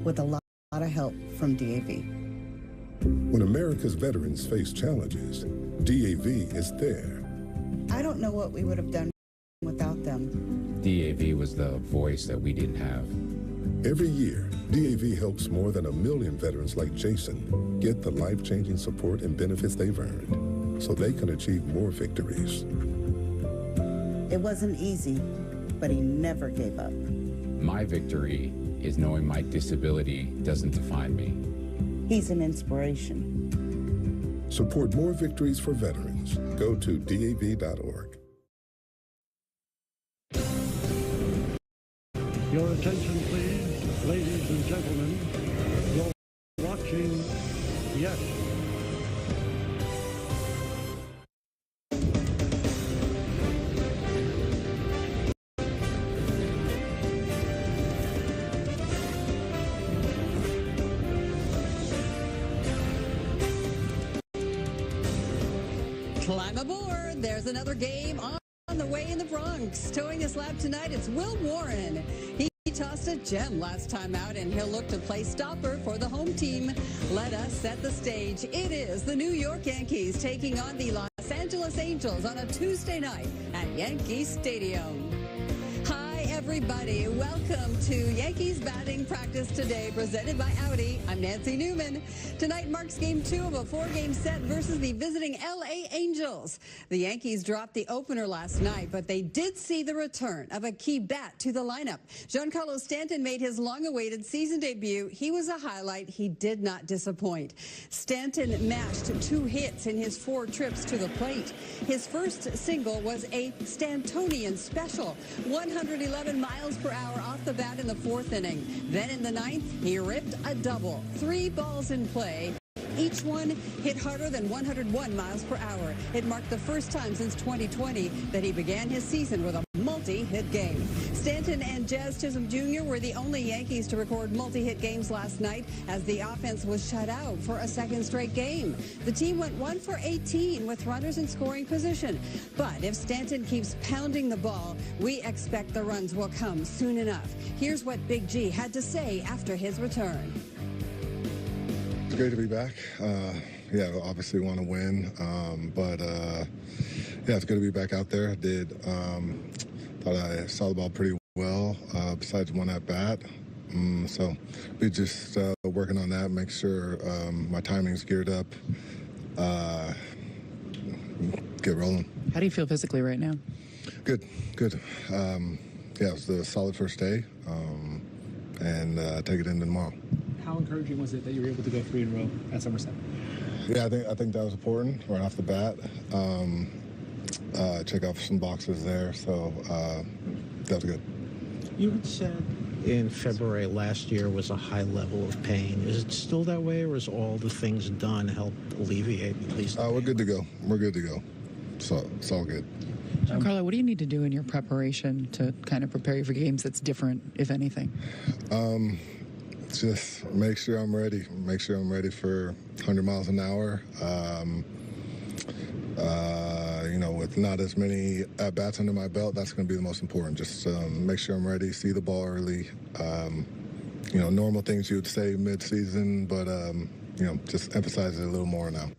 with a lot of help from DAV. When America's veterans face challenges, DAV is there. I don't know what we would have done without them. DAV was the voice that we didn't have. Every year, DAV helps more than 1 million veterans like Jason get the life-changing support and benefits they've earned so they can achieve more victories. It wasn't easy, but he never gave up. My victory is knowing my disability doesn't define me. He's an inspiration. Support more victories for veterans. Go to DAV.org. Your attention, please, ladies and gentlemen. You're watching Yes. Climb aboard. There's another game on the way in the Bronx. Towing his lap tonight, it's Will Warren. He tossed a gem last time out, and he'll look to play stopper for the home team. Let us set the stage. It is the New York Yankees taking on the Los Angeles Angels on a Tuesday night at Yankee Stadium. Hi, everybody. Welcome to Yankees batting practice today, presented by Audi. I'm Nancy Newman. Tonight marks game 2 of a 4-game set versus the visiting LA Angels. The Yankees dropped the opener last night, but they did see the return of a key bat to the lineup. Giancarlo Stanton made his long-awaited season debut. He was a highlight. He did not disappoint. Stanton mashed 2 hits in his 4 trips to the plate. His first single was a Stantonian special, 111 miles per hour off the bat in the 4th inning. Then in the 9th, he ripped a double. 3 balls in play. Each one hit harder than 101 miles per hour. It marked the first time since 2020 that he began his season with a multi-hit game. Stanton and Jazz Chisholm Jr. were the only Yankees to record multi-hit games last night as the offense was shut out for a second straight game. The team went 1 for 18 with runners in scoring position. But if Stanton keeps pounding the ball, we expect the runs will come soon enough. Here's what Big G had to say after his return. It's great to be back. Yeah, obviously want to win, but yeah, it's good to be back out there. Thought I saw the ball pretty well, besides one at bat. So we just working on that, make sure my timing's geared up, get rolling. How do you feel physically right now? Good. Yeah, it was a solid first day, and take it into tomorrow. How encouraging was it that you were able to go 3 in a row at Somerset? Yeah, I think that was important right off the bat. Check off some boxes there, so that was good. You had said in February last year was a high level of pain. Is it still that way, or is all the things done help alleviate at least? We're good to go. We're good to go. So it's all good. Giancarlo, what do you need to do in your preparation to kind of prepare you for games that's different, if anything? Just make sure I'm ready. Make sure I'm ready for 100 miles an hour. You know, with not as many at-bats under my belt, that's going to be the most important. Just make sure I'm ready, see the ball early. You know, normal things you would say mid-season, but, you know, just emphasize it a little more now.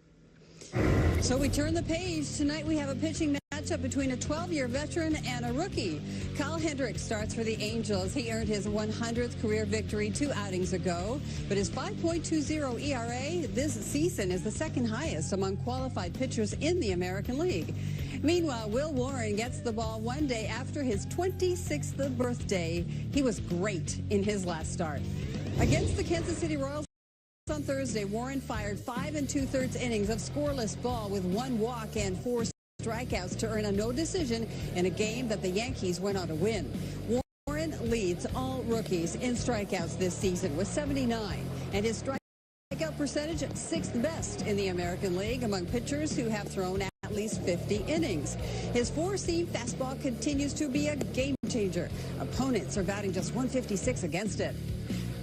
So we turn the page. Tonight we have a pitching matchup between a 12-year veteran and a rookie. Kyle Hendricks starts for the Angels. He earned his 100th career victory 2 outings ago, but his 5.20 ERA this season is the second highest among qualified pitchers in the American League. Meanwhile, Will Warren gets the ball one day after his 26th birthday. He was great in his last start. Against the Kansas City Royals on Thursday, Warren fired 5 2/3 innings of scoreless ball with 1 walk and 4 strikeouts to earn a no decision in a game that the Yankees went on to win. Warren leads all rookies in strikeouts this season with 79, and his strikeout percentage 6th best in the American League among pitchers who have thrown at least 50 innings. His 4-seam fastball continues to be a game changer. Opponents are batting just 156 against it.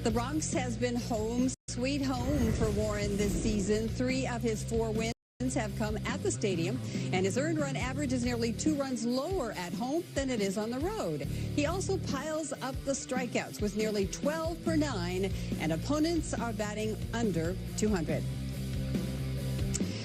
The Bronx has been home sweet home for Warren this season. 3 of his 4 wins have come at the stadium, and his earned run average is nearly 2 runs lower at home than it is on the road. He also piles up the strikeouts with nearly 12 per 9, and opponents are batting under 200.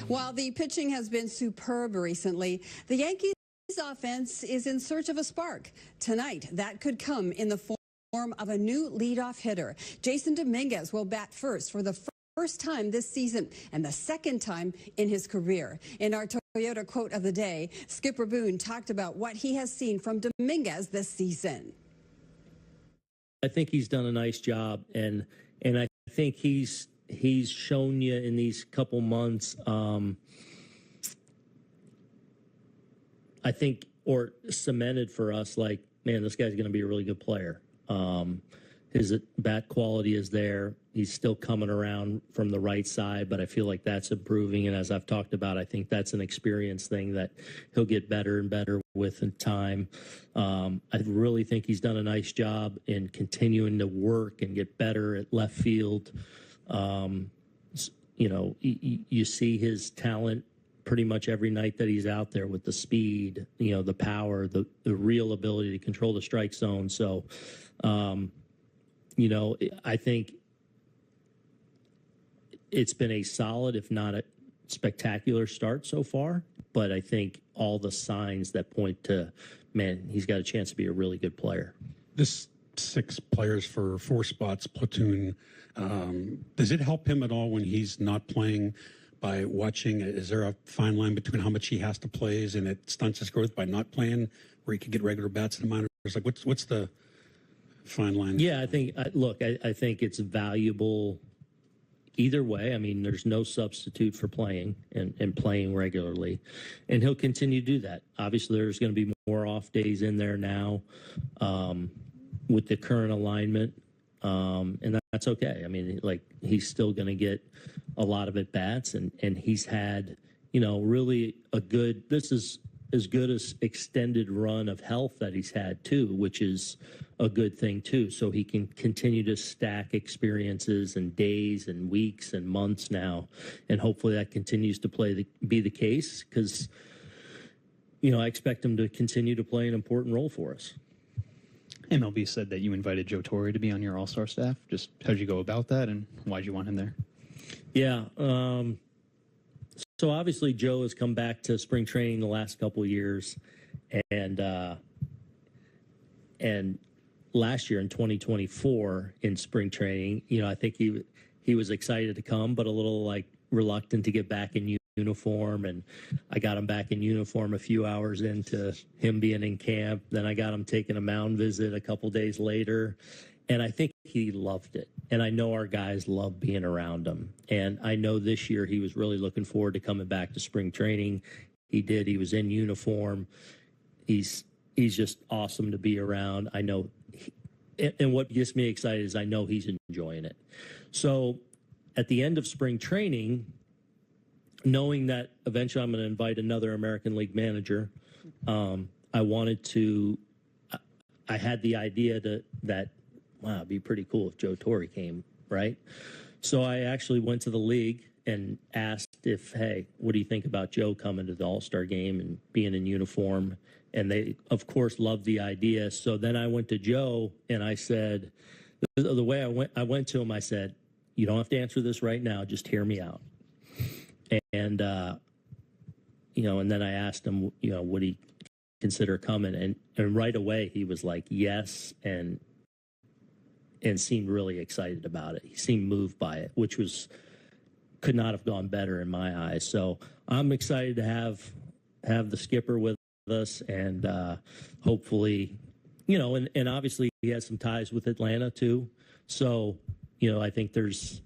While the pitching has been superb recently, the Yankees offense is in search of a spark. Tonight, that could come in the form of a new leadoff hitter. Jason Dominguez will bat first for the first time this season and the second time in his career. In our Toyota quote of the day, Skipper Boone talked about what he has seen from Dominguez this season. I think he's done a nice job, and I think he's shown you in these couple months, I think, or cemented for us, like, man, this guy's going to be a really good player. His bat quality is there. He's still coming around from the right side, but I feel like that's improving. And as I've talked about, I think that's an experience thing that he'll get better and better with in time. I really think he's done a nice job in continuing to work and get better at left field. You know, you see his talent pretty much every night that he's out there with the speed, you know, the power, the real ability to control the strike zone. So, you know, I think it's been a solid, if not a spectacular start so far. But I think all the signs that point to, man, he's got a chance to be a really good player. This 6 players for 4 spots platoon, does it help him at all when he's not playing by watching? Is there a fine line between how much he has to play and it stunts his growth by not playing, where he could get regular bats in the minors? Like, what's the fine line? Yeah, I think, look, I think it's valuable either way. I mean, there's no substitute for playing and playing regularly, and he'll continue to do that. Obviously, there's going to be more off days in there now with the current alignment, and that's okay. I mean, like, he's still going to get a lot of at-bats, and he's had, you know, really a good, this is as good as extended run of health that he's had too, which is a good thing too. So he can continue to stack experiences and days and weeks and months now, and hopefully that continues to be the case, because, you know, I expect him to continue to play an important role for us. MLB said that you invited Joe Torre to be on your All-Star staff. Just how'd you go about that, and why'd you want him there? Yeah. So obviously Joe has come back to spring training the last couple of years, and last year in 2024 in spring training, you know, I think he was excited to come, but a little like reluctant to get back in uniform. And I got him back in uniform a few hours into him being in camp. Then I got him taking a mound visit a couple days later, and I think he loved it. And I know our guys love being around him. And I know this year he was really looking forward to coming back to spring training. He did. He was in uniform. He's just awesome to be around. I know. And what gets me excited is I know he's enjoying it. So at the end of spring training, knowing that eventually I'm going to invite another American League manager, I had the idea that, wow, it'd be pretty cool if Joe Torre came, right? So I actually went to the league and asked if, hey, what do you think about Joe coming to the All-Star game and being in uniform? And they, of course, loved the idea. So then I went to Joe and I said, the way I went to him, I said, you don't have to answer this right now. Just hear me out. And, you know, and then I asked him, you know, would he consider coming? And right away he was like, yes, and seemed really excited about it. He seemed moved by it, which could not have gone better in my eyes. So I'm excited to have the skipper with us, and hopefully, you know, and obviously he has some ties with Atlanta too. So, you know, I think there's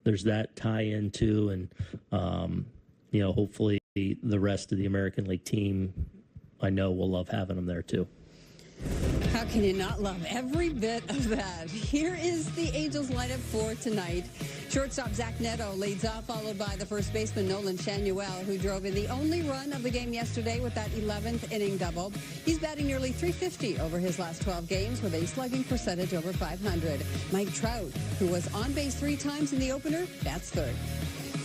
that tie in too, and you know, hopefully the rest of the American League team, I know, will love having him there too. How can you not love every bit of that? Here is the Angels lineup for tonight. Shortstop Zach Neto leads off, followed by the first baseman Nolan Shanuel, who drove in the only run of the game yesterday with that 11th inning double. He's batting nearly .350 over his last 12 games with a slugging percentage over .500. Mike Trout, who was on base 3 times in the opener, bats third.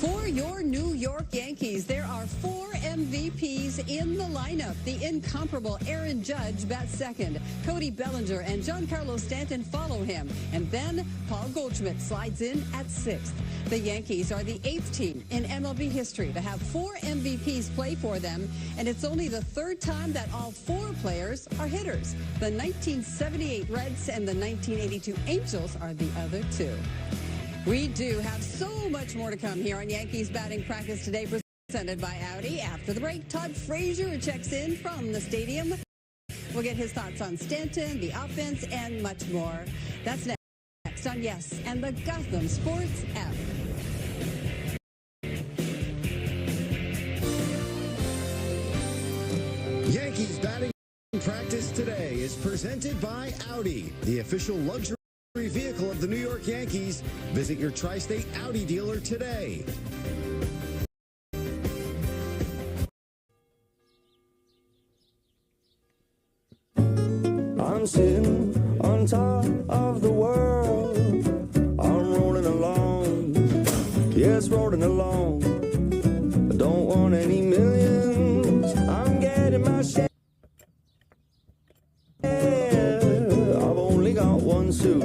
For your New York Yankees, there are 4 MVPs in the lineup. The incomparable Aaron Judge bats second. Cody Bellinger and Giancarlo Stanton follow him. And then Paul Goldschmidt slides in at 6th. The Yankees are the 8th team in MLB history to have 4 MVPs play for them. And it's only the 3rd time that all 4 players are hitters. The 1978 Reds and the 1982 Angels are the other 2. We do have so much more to come here on Yankees Batting Practice today, presented by Audi. After the break, Todd Frazier checks in from the stadium. We'll get his thoughts on Stanton, the offense, and much more. That's next on Yes and the Gotham Sports app. Yankees Batting Practice today is presented by Audi, the official luxury vehicle of the New York Yankees. Visit your tri-state Audi dealer today. I'm sitting on top of the world. I'm rolling along. Yes, rolling along. I don't want any millions. I'm getting my share. I've only got one suit.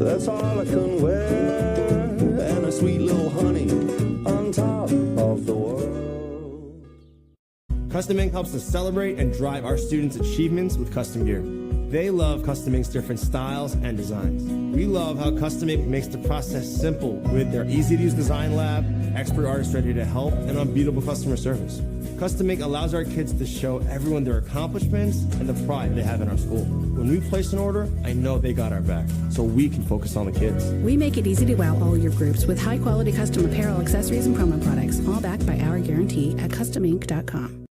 That's all I can wear. And a sweet little honey on top of the world. Custom Ink helps us celebrate and drive our students' achievements with custom gear. They love Custom Ink's different styles and designs. We love how Custom Ink makes the process simple with their easy-to-use design lab, expert artists ready to help, and unbeatable customer service. Custom Ink allows our kids to show everyone their accomplishments and the pride they have in our school. When we place an order, I know they got our back, so we can focus on the kids. We make it easy to wow all your groups with high-quality custom apparel, accessories, and promo products, all backed by our guarantee at customink.com.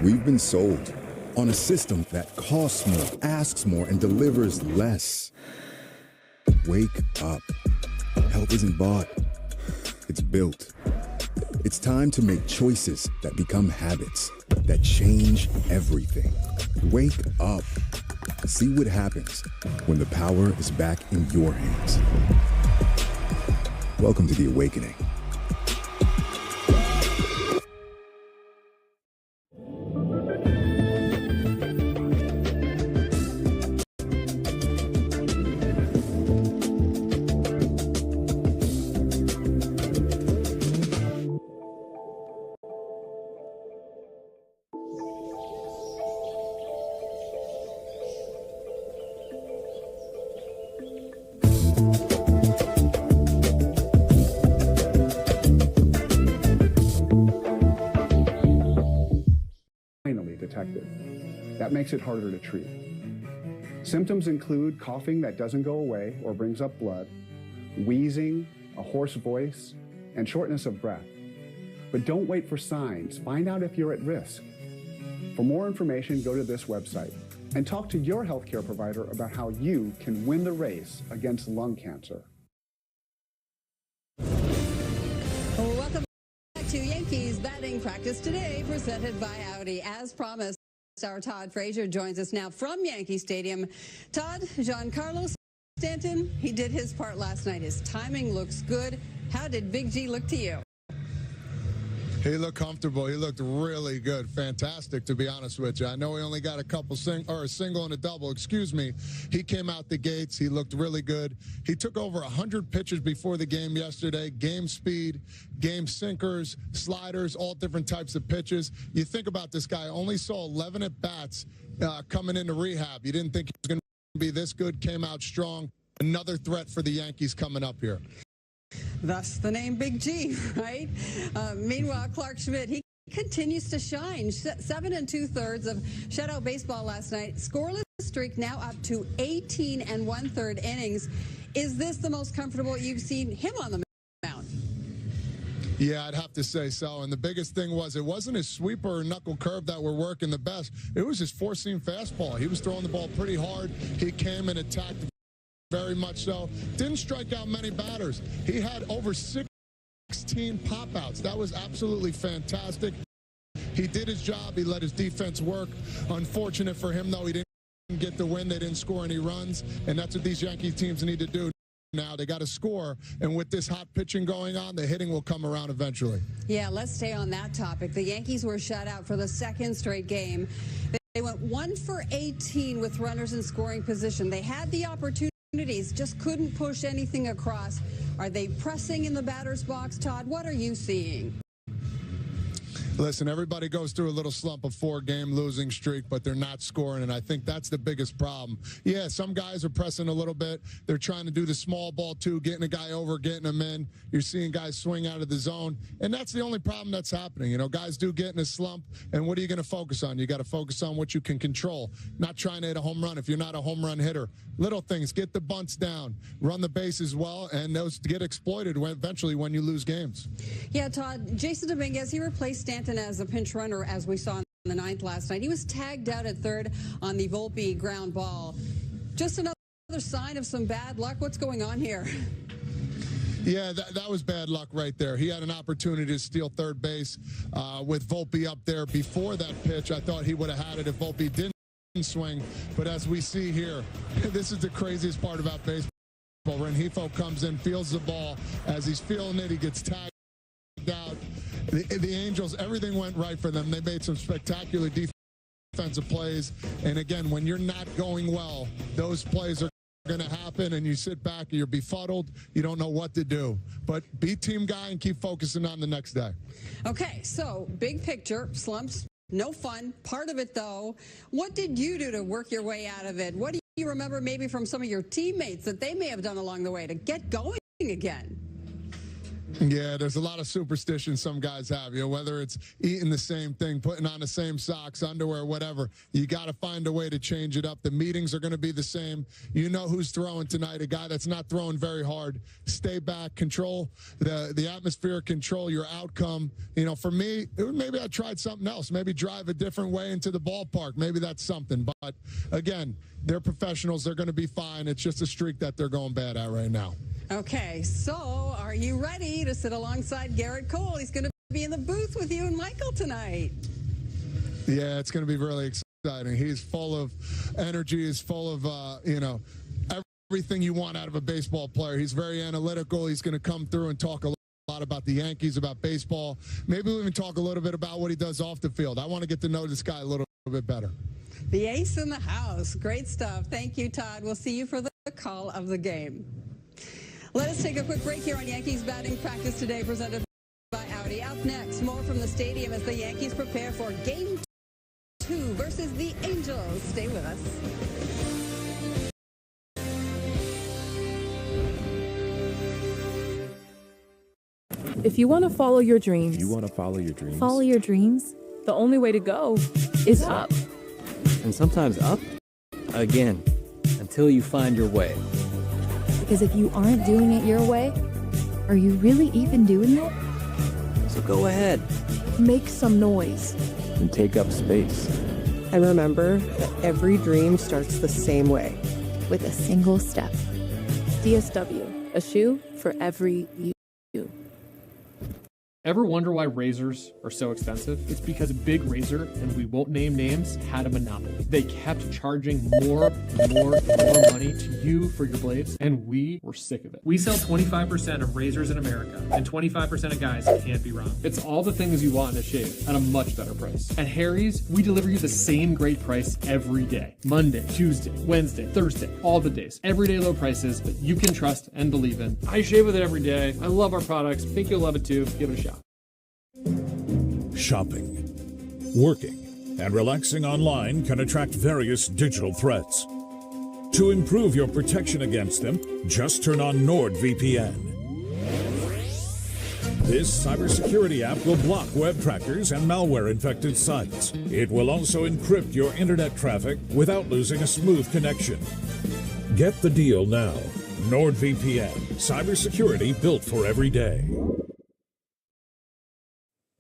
We've been sold on a system that costs more, asks more, and delivers less. Wake up. Health isn't bought. It's built. It's time to make choices that become habits, that change everything. Wake up. See what happens when the power is back in your hands. Welcome to the awakening. Detected. That makes it harder to treat. Symptoms include coughing that doesn't go away or brings up blood, wheezing, a hoarse voice, and shortness of breath. But don't wait for signs. Find out if you're at risk. For more information, go to this website and talk to your healthcare provider about how you can win the race against lung cancer. Welcome back to Yankees Batting Practice today, presented by Audi. As promised, our Todd Frazier joins us now from Yankee Stadium. Todd, Giancarlo Stanton, he did his part last night. His timing looks good. How did Big G look to you? He looked comfortable. He looked really good. Fantastic, to be honest with you. I know he only got a single and a double. Excuse me. He came out the gates. He looked really good. He took over 100 pitches before the game yesterday. Game speed, game sinkers, sliders, all different types of pitches. You think about this guy. Only saw 11 at-bats coming into rehab. You didn't think he was going to be this good. Came out strong. Another threat for the Yankees coming up here. Thus the name Big G, right? Meanwhile, Clark Schmidt, he continues to shine. 7 2/3 of shutout baseball last night. Scoreless streak now up to 18 1/3 innings. Is this the most comfortable you've seen him on the mound? Yeah, I'd have to say so. And the biggest thing was it wasn't his sweeper or knuckle curve that were working the best. It was his four-seam fastball. He was throwing the ball pretty hard. He came and attacked very much so. Didn't strike out many batters. He had over 16 pop-outs. That was absolutely fantastic. He did his job. He let his defense work. Unfortunate for him, though, he didn't get the win. They didn't score any runs, and that's what these Yankee teams need to do. now. They got to score, and with this hot pitching going on, the hitting will come around eventually. Yeah, let's stay on that topic. The Yankees were shut out for the second straight game. They went 1 for 18 with runners in scoring position. They had the opportunities, just couldn't push anything across. Are they pressing in the batter's box, Todd? What are you seeing? Listen, everybody goes through a little slump of 4-game losing streak, but they're not scoring, and I think that's the biggest problem. Yeah, some guys are pressing a little bit. They're trying to do the small ball, too, getting a guy over, getting him in. You're seeing guys swing out of the zone, and that's the only problem that's happening. You know, guys do get in a slump, and what are you going to focus on? You got to focus on what you can control, not trying to hit a home run if you're not a home run hitter. Little things, get the bunts down, run the bases well, and those get exploited eventually when you lose games. Yeah, Todd, Jason Dominguez, he replaced Stanton as a pinch runner, as we saw in the ninth last night. He was tagged out at third on the Volpe ground ball. Just another sign of some bad luck. What's going on here? Yeah, that was bad luck right there. He had an opportunity to steal third base with Volpe up there before that pitch. I thought he would have had it if Volpe didn't swing. But as we see here, this is the craziest part about baseball. Rengifo comes in, feels the ball. As he's feeling it, he gets tagged out. The Angels, everything went right for them. They made some spectacular defensive plays. And again, when you're not going well, those plays are going to happen, and you sit back, you're befuddled, you don't know what to do. But be team guy and keep focusing on the next day. Okay, so big picture, slumps, no fun. Part of it, though, what did you do to work your way out of it? What do you remember maybe from some of your teammates that they may have done along the way to get going again? Yeah, there's a lot of superstition some guys have, you know, whether it's eating the same thing, putting on the same socks, underwear, whatever. You got to find a way to change it up. The meetings are going to be the same. You know who's throwing tonight, a guy that's not throwing very hard. Stay back, control the atmosphere, control your outcome. You know, for me, maybe I tried something else. Maybe drive a different way into the ballpark. Maybe that's something. But, again, they're professionals. They're going to be fine. It's just a streak that they're going bad at right now. Okay, so are you ready to sit alongside Garrett Cole? He's going to be in the booth with you and Michael tonight. Yeah, it's going to be really exciting. He's full of energy. He's full of, you know, everything you want out of a baseball player. He's very analytical. He's going to come through and talk a lot about the Yankees, about baseball. Maybe we'll even talk a little bit about what he does off the field. I want to get to know this guy a little bit better. The ace in the house. Great stuff. Thank you, Todd. We'll see you for the call of the game. Let us take a quick break here on Yankees batting practice today, presented by Audi. Up next, more from the stadium as the Yankees prepare for Game 2 versus the Angels. Stay with us. If you want to follow your dreams, follow your dreams, the only way to go is up. And sometimes up again until you find your way. Because if you aren't doing it your way, are you really even doing it? So go ahead. Make some noise. And take up space. And remember that every dream starts the same way. With a single step. DSW, a shoe for every you. Ever wonder why razors are so expensive? It's because Big Razor, and we won't name names, had a monopoly. They kept charging more and more money to you for your blades, and we were sick of it. We sell 25% of razors in America, and 25% of guys can't be wrong. It's all the things you want in a shave at a much better price. At Harry's, we deliver you the same great price every day. Monday, Tuesday, Wednesday, Thursday, all the days. Everyday low prices that you can trust and believe in. I shave with it every day. I love our products. Think you'll love it too. Give it a shot. Shopping, working, and relaxing online can attract various digital threats. To improve your protection against them, just turn on NordVPN. This cybersecurity app will block web trackers and malware-infected sites. It will also encrypt your internet traffic without losing a smooth connection. Get the deal now. NordVPN, cybersecurity built for every day.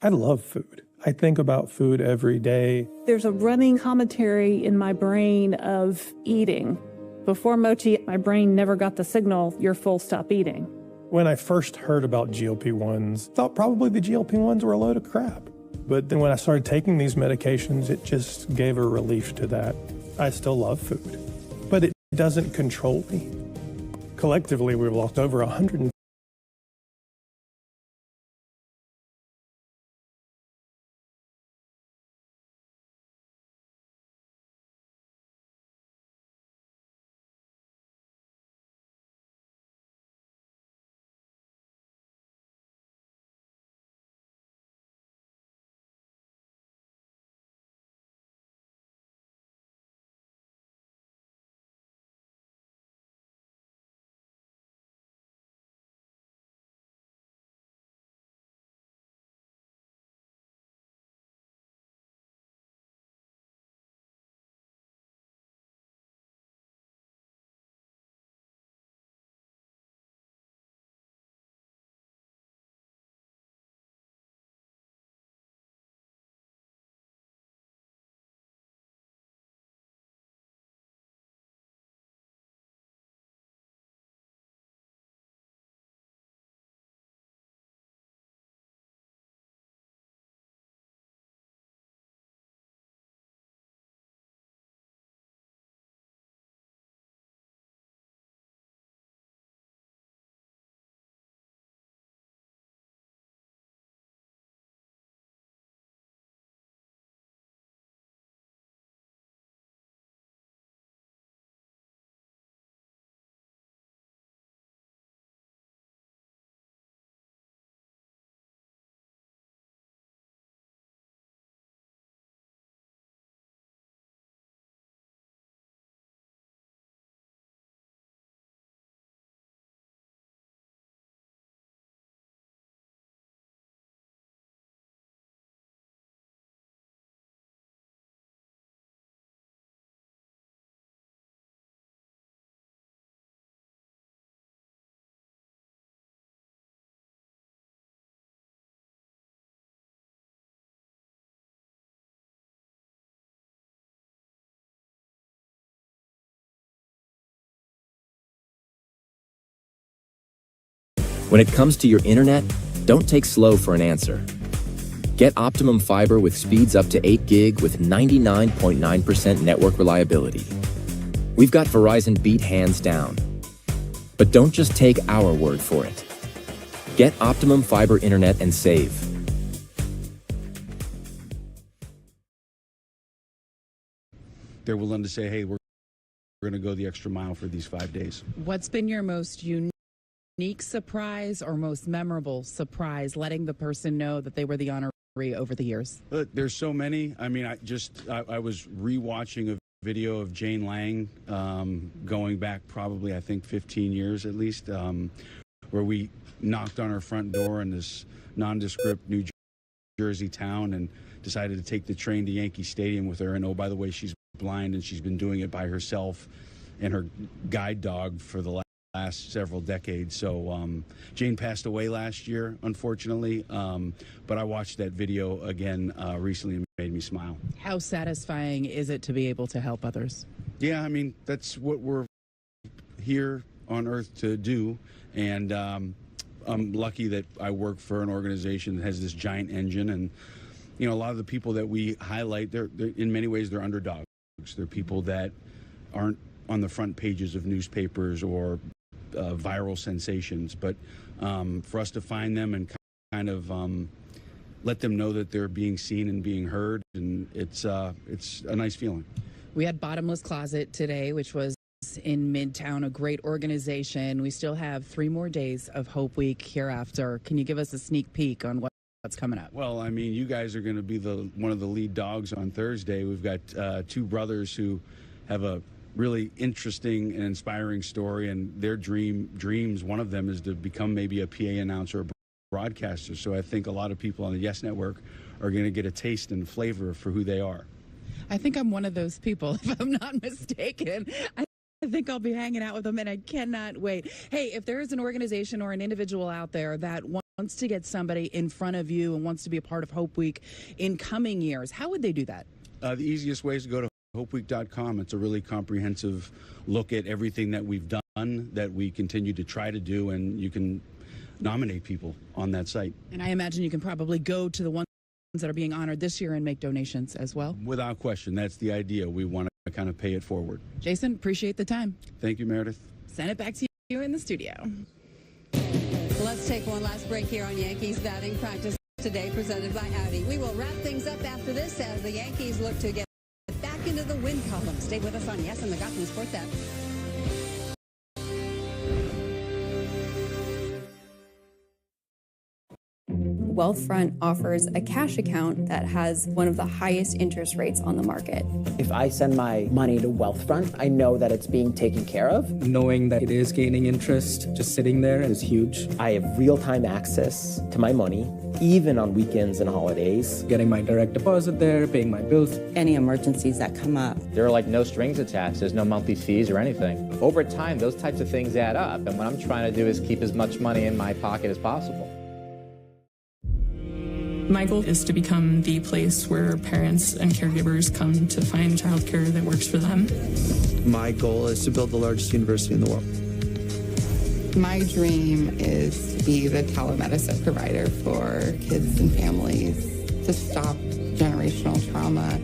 I love food. I think about food every day. There's a running commentary in my brain of eating. Before Mochi, my brain never got the signal, you're full, stop eating. When I first heard about GLP-1s, I thought probably the GLP-1s were a load of crap. But then when I started taking these medications, it just gave a relief to that. I still love food, but it doesn't control me. Collectively, we've lost over 100. When it comes to your internet, don't take slow for an answer. Get Optimum Fiber with speeds up to 8 gig with 99.9% network reliability. We've got Verizon beat hands down. But don't just take our word for it. Get Optimum Fiber internet and save. They're willing to say, hey, we're going to go the extra mile for these 5 days. What's been your most unique surprise or most memorable surprise, letting the person know that they were the honoree over the years? There's so many. I mean, I was rewatching a video of Jane Lang going back probably, I think, 15 years at least, where we knocked on her front door in this nondescript New Jersey town and decided to take the train to Yankee Stadium with her. And oh, by the way, she's blind and she's been doing it by herself and her guide dog for the last several decades. So Jane passed away last year, unfortunately, but I watched that video again recently and it made me smile. How satisfying is it to be able to help others? Yeah, I mean, that's what we're here on Earth to do, and I'm lucky that I work for an organization that has this giant engine. And you know, a lot of the people that we highlight, they're in many ways they're underdogs. They're people that aren't on the front pages of newspapers or viral sensations, but for us to find them and kind of let them know that they're being seen and being heard, and it's a nice feeling. We had Bottomless Closet today, which was in Midtown, a great organization. We still have 3 more days of Hope Week hereafter. Can you give us a sneak peek on what's coming up? Well, I mean, you guys are going to be one of the lead dogs on Thursday. We've got 2 brothers who have a really interesting and inspiring story, and their dreams, one of them is to become maybe a PA announcer or broadcaster. So I think a lot of people on the Yes Network are going to get a taste and flavor for who they are. I think I'm one of those people, if I'm not mistaken. I think I'll be hanging out with them, and I cannot wait. Hey, if there is an organization or an individual out there that wants to get somebody in front of you and wants to be a part of Hope Week in coming years, how would they do that? The easiest way is to go to hopeweek.com. It's a really comprehensive look at everything that we've done, that we continue to try to do, and you can nominate people on that site. And I imagine you can probably go to the ones that are being honored this year and make donations as well. Without question. That's the idea. We want to kind of pay it forward. Jason, appreciate the time. Thank you, Meredith. Send it back to you. in the studio. Let's take one last break here on Yankees batting practice today, presented by Audi. We will wrap things up after this as the Yankees look to get back into the win column. Stay with us on Yes and the Gotham Sports app. Wealthfront offers a cash account that has one of the highest interest rates on the market. If I send my money to Wealthfront, I know that it's being taken care of. Knowing that it is gaining interest, just sitting there is huge. I have real-time access to my money, even on weekends and holidays. Getting my direct deposit there, paying my bills. Any emergencies that come up. There are like no strings attached. There's no monthly fees or anything. Over time, those types of things add up. And what I'm trying to do is keep as much money in my pocket as possible. My goal is to become the place where parents and caregivers come to find childcare that works for them. My goal is to build the largest university in the world. My dream is to be the telemedicine provider for kids and families to stop generational trauma.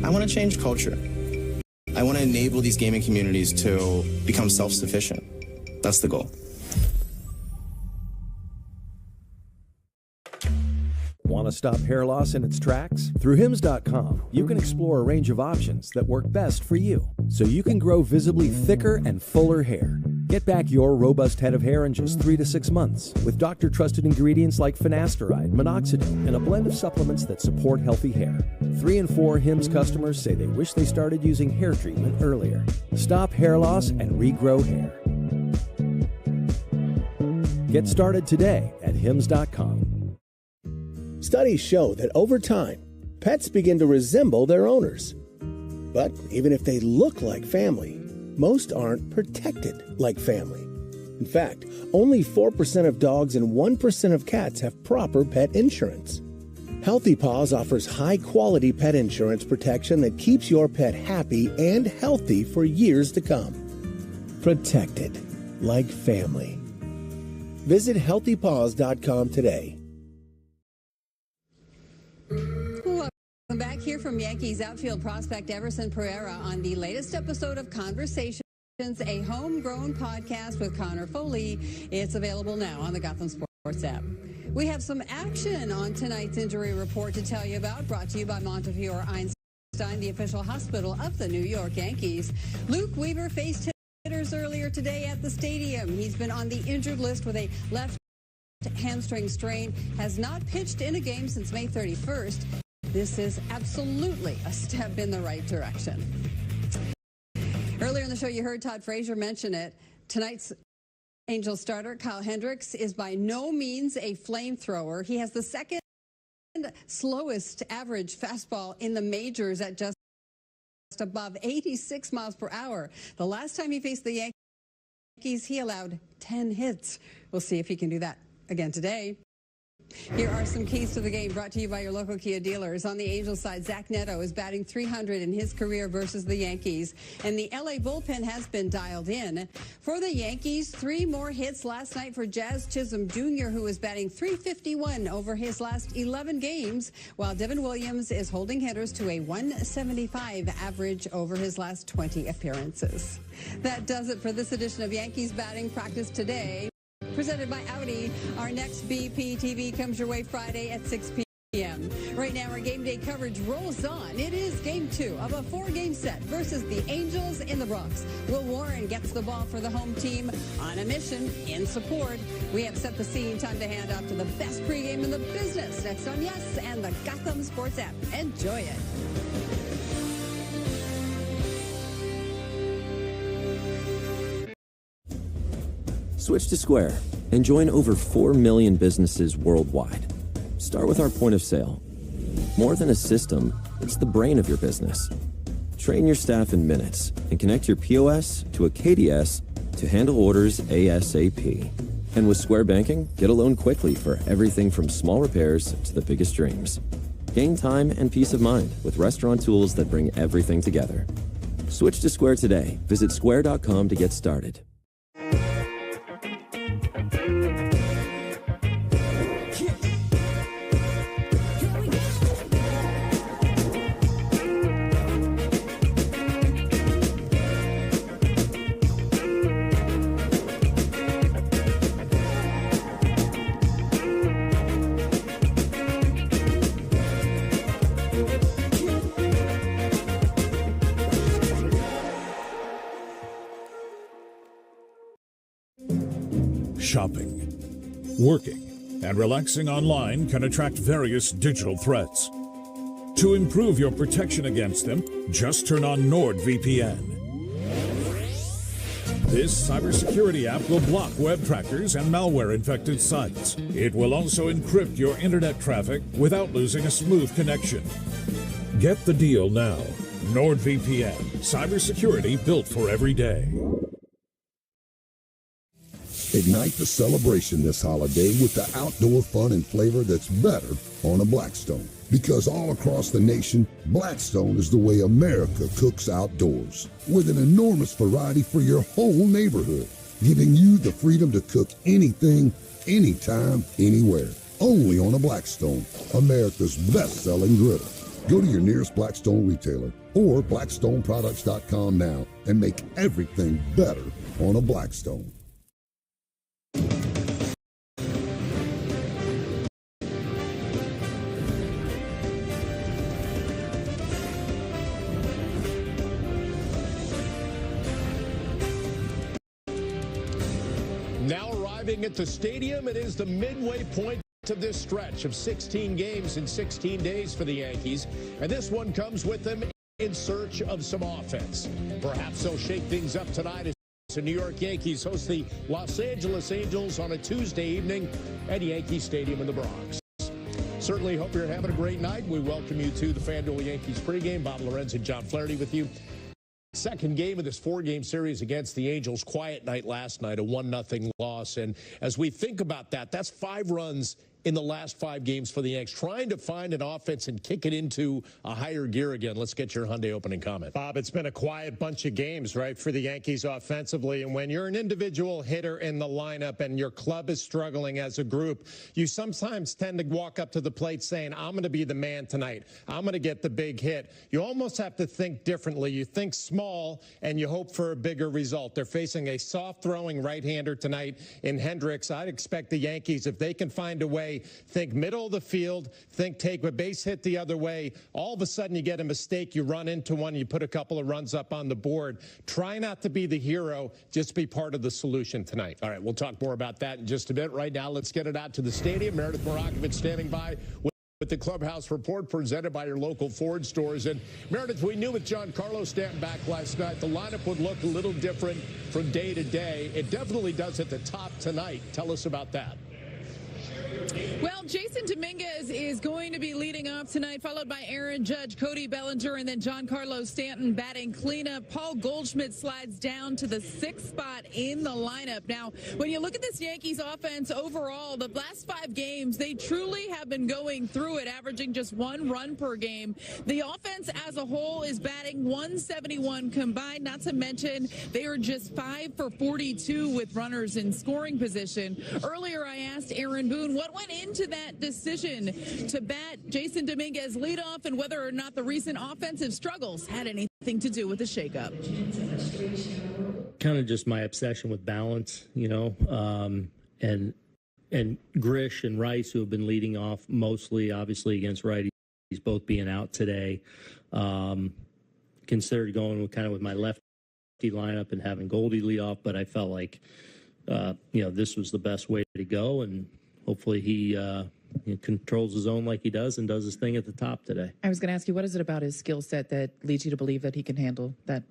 I want to change culture. I want to enable these gaming communities to become self-sufficient. That's the goal. Want to stop hair loss in its tracks? Through Hims.com, you can explore a range of options that work best for you, so you can grow visibly thicker and fuller hair. Get back your robust head of hair in just 3 to 6 months with doctor-trusted ingredients like finasteride, minoxidil, and a blend of supplements that support healthy hair. 3 in 4 Hims customers say they wish they started using hair treatment earlier. Stop hair loss and regrow hair. Get started today at Hims.com. Studies show that over time, pets begin to resemble their owners. But even if they look like family, most aren't protected like family. In fact, only 4% of dogs and 1% of cats have proper pet insurance. Healthy Paws offers high-quality pet insurance protection that keeps your pet happy and healthy for years to come. Protected like family. Visit HealthyPaws.com today. Welcome back here from Yankees outfield prospect Everson Pereira on the latest episode of Conversations, a homegrown podcast with Connor Foley. It's available now on the Gotham Sports app. We have some action on tonight's injury report to tell you about, brought to you by Montefiore Einstein, the official hospital of the New York Yankees. Luke Weaver faced hitters earlier today at the stadium. He's been on the injured list with a left hamstring strain, has not pitched in a game since May 31st. This is absolutely a step in the right direction. Earlier in the show, you heard Todd Frazier mention it. Tonight's Angel starter, Kyle Hendricks, is by no means a flamethrower. He has the second slowest average fastball in the majors at just above 86 miles per hour. The last time he faced the Yankees, he allowed 10 hits. We'll see if he can do that again today. Here are some keys to the game brought to you by your local Kia dealers. On the Angels side, Zach Neto is batting .300 in his career versus the Yankees, and the LA bullpen has been dialed in. For the Yankees, 3 more hits last night for Jazz Chisholm Jr., who is batting .351 over his last 11 games, while Devin Williams is holding hitters to a .175 average over his last 20 appearances. That does it for this edition of Yankees Batting Practice Today, presented by Audi. Our next BP TV comes your way Friday at 6 p.m. Right now, our game day coverage rolls on. It is game 2 of a 4-game set versus the Angels in the Bronx. Will Warren gets the ball for the home team on a mission in support. We have set the scene. Time to hand off to the best pregame in the business. Next on Yes and the Gotham Sports app. Enjoy it. Switch to Square and join over 4 million businesses worldwide. Start with our point of sale. More than a system, it's the brain of your business. Train your staff in minutes and connect your POS to a KDS to handle orders ASAP. And with Square Banking, get a loan quickly for everything from small repairs to the biggest dreams. Gain time and peace of mind with restaurant tools that bring everything together. Switch to Square today. Visit square.com to get started. shopping, working, and relaxing online can attract various digital threats. To improve your protection against them, just turn on NordVPN. This cybersecurity app will block web trackers and malware-infected sites. It will also encrypt your internet traffic without losing a smooth connection. Get the deal now. NordVPN, cybersecurity built for every day. Ignite the celebration this holiday with the outdoor fun and flavor that's better on a Blackstone. Because all across the nation, Blackstone is the way America cooks outdoors, with an enormous variety for your whole neighborhood, giving you the freedom to cook anything, anytime, anywhere. Only on a Blackstone, America's best-selling griddle. Go to your nearest Blackstone retailer or blackstoneproducts.com now and make everything better on a Blackstone. Now arriving at the stadium, it is the midway point to this stretch of 16 games in 16 days for the Yankees. And this one comes with them in search of some offense. Perhaps they'll shake things up tonight as the New York Yankees host the Los Angeles Angels on a Tuesday evening at Yankee Stadium in the Bronx. Certainly hope you're having a great night. We welcome you to the FanDuel Yankees pregame. Bob Lorenz and John Flaherty with you. Second game of this four-game series against the Angels. Quiet night last night, a 1-0 loss. And as we think about that, that's 5 runs in the last 5 games for the Yanks, trying to find an offense and kick it into a higher gear again. Let's get your Hyundai opening comment. Bob, it's been a quiet bunch of games, right, for the Yankees offensively. And when you're an individual hitter in the lineup and your club is struggling as a group, you sometimes tend to walk up to the plate saying, I'm going to be the man tonight. I'm going to get the big hit. You almost have to think differently. You think small and you hope for a bigger result. They're facing a soft-throwing right-hander tonight in Hendricks. I'd expect the Yankees, if they can find a way, think middle of the field, think take a base hit the other way. All of a sudden you get a mistake, you run into one, you put a couple of runs up on the board. Try not to be the hero, just be part of the solution tonight. All right, we'll talk more about that in just a bit. Right now, let's get it out to the stadium. Meredith Morakovich standing by with the Clubhouse Report presented by your local Ford stores. And Meredith, we knew with Giancarlo Stanton back last night, the lineup would look a little different from day to day. It definitely does at the top tonight. Tell us about that. Well, Jason Dominguez is going to be leading off tonight, followed by Aaron Judge, Cody Bellinger, and then Giancarlo Stanton batting cleanup. Paul Goldschmidt slides down to the 6th spot in the lineup. Now, when you look at this Yankees offense overall, the last 5 games, they truly have been going through it, averaging just 1 run per game. The offense as a whole is batting 171 combined, not to mention they are just 5 for 42 with runners in scoring position. Earlier, I asked Aaron Boone what went into that decision to bat Jason Dominguez leadoff and whether or not the recent offensive struggles had anything to do with the shakeup. Kind of just my obsession with balance, you know, and Grish and Rice, who have been leading off mostly, obviously, against righties, both being out today. Considered going with my lefty lineup and having Goldie lead off, but I felt like, this was the best way to go, and hopefully he controls his own like he does and does his thing at the top today. I was going to ask you, what is it about his skill set that leads you to believe that he can handle that?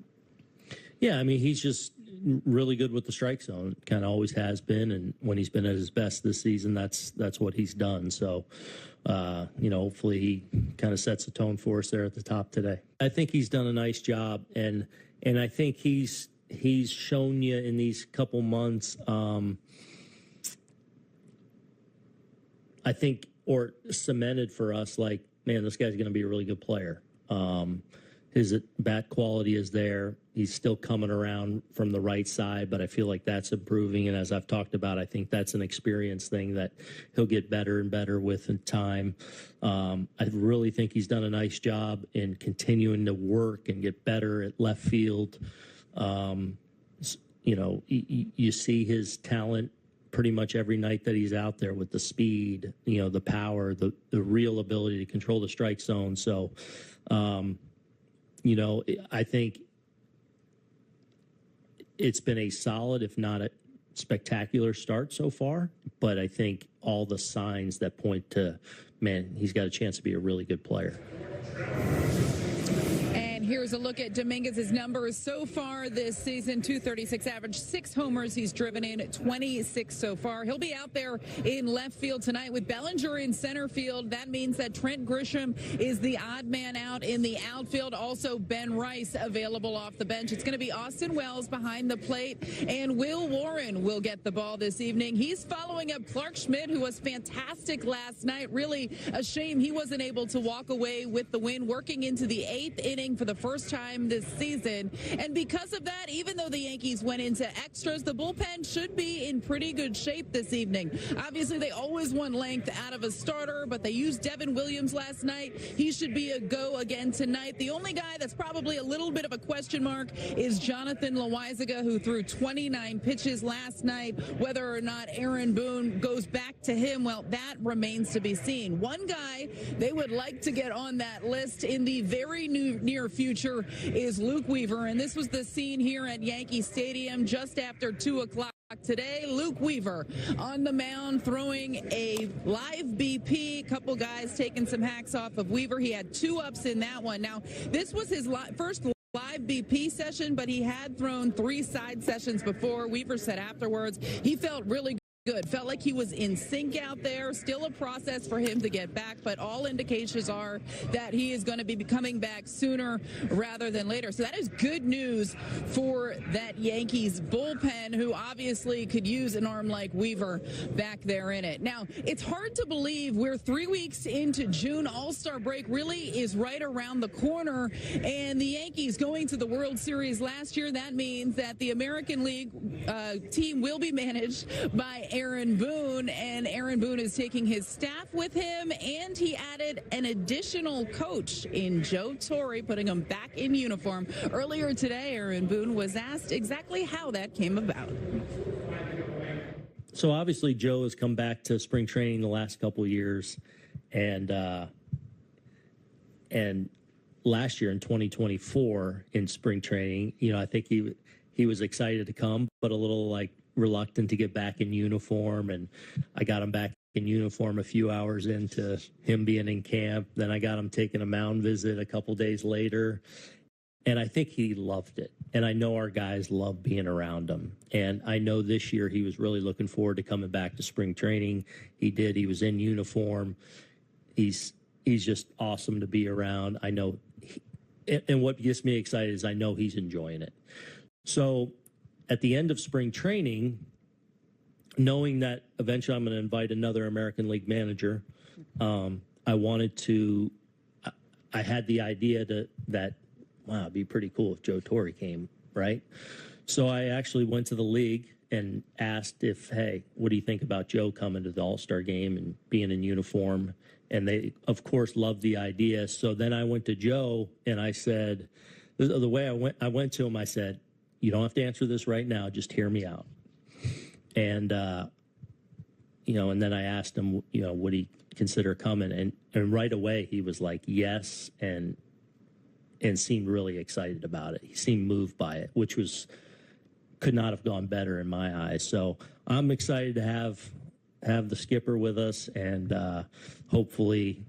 Yeah, I mean, he's just really good with the strike zone. Kind of always has been, and when he's been at his best this season, that's what he's done. So, hopefully he kind of sets the tone for us there at the top today. I think he's done a nice job, and I think he's shown you in these couple months. I think, or cemented for us, like, man, this guy's going to be a really good player. His bat quality is there. He's still coming around from the right side, but I feel like that's improving. And as I've talked about, I think that's an experience thing that he'll get better and better with in time. I really think he's done a nice job in continuing to work and get better at left field. You see his talent pretty much every night that he's out there with the speed, the power, the real ability to control the strike zone. So, I think it's been a solid, if not spectacular start so far, but I think all the signs that point to, man, he's got a chance to be a really good player. Here's a look at Dominguez's numbers so far this season. 236 average, 6 homers he's driven in, 26 so far. He'll be out there in left field tonight with Bellinger in center field. That means that Trent Grisham is the odd man out in the outfield. Also, Ben Rice available off the bench. It's going to be Austin Wells behind the plate, and Will Warren will get the ball this evening. He's following up Clark Schmidt, who was fantastic last night. Really a shame he wasn't able to walk away with the win, working into the 8th inning for the first time this season. And because of that, even though the Yankees went into extras, the bullpen should be in pretty good shape this evening. Obviously, they always want length out of a starter, but they used Devin Williams last night. He should be a go again tonight. The only guy that's probably a little bit of a question mark is Jonathan Loaisiga, who threw 29 pitches last night. Whether or not Aaron Boone goes back to him, well, that remains to be seen. One guy they would like to get on that list in the very near future is Luke Weaver, and this was the scene here at Yankee Stadium just after 2 o'clock today. Luke Weaver on the mound throwing a live BP. A couple guys taking some hacks off of Weaver. He had 2 ups in that one. Now, this was his first live BP session, but he had thrown 3 side sessions before. Weaver said afterwards he felt really good. Felt like he was in sync out there. Still a process for him to get back, but all indications are that he is going to be coming back sooner rather than later. So that is good news for that Yankees bullpen, who obviously could use an arm like Weaver back there in it. Now, it's hard to believe we're 3 weeks into June. All-Star break really is right around the corner, and the Yankees going to the World Series last year, that means that the American League team will be managed by Aaron Boone, and Aaron Boone is taking his staff with him, and he added an additional coach in Joe Torre, putting him back in uniform. Earlier today, Aaron Boone was asked exactly how that came about. So obviously Joe has come back to spring training the last couple of years, and last year in 2024 in spring training, I think he was excited to come, but a little reluctant to get back in uniform, and I got him back in uniform a few hours into him being in camp. Then I got him taking a mound visit a couple days later, and I think he loved it. And I know our guys love being around him. And I know this year he was really looking forward to coming back to spring training. He did. He was in uniform. He's just awesome to be around. I know, and what gets me excited is I know he's enjoying it. So at the end of spring training, knowing that eventually I'm going to invite another American League manager, I had the idea that, wow, it'd be pretty cool if Joe Torre came, right? So I actually went to the league and asked if, hey, what do you think about Joe coming to the All-Star game and being in uniform? And they, of course, loved the idea. So then I went to Joe and I said, the way I went to him, I said, you don't have to answer this right now. Just hear me out. And, and then I asked him, would he consider coming? And right away he was like, yes. And seemed really excited about it. He seemed moved by it, which could not have gone better in my eyes. So I'm excited to have the skipper with us, and hopefully,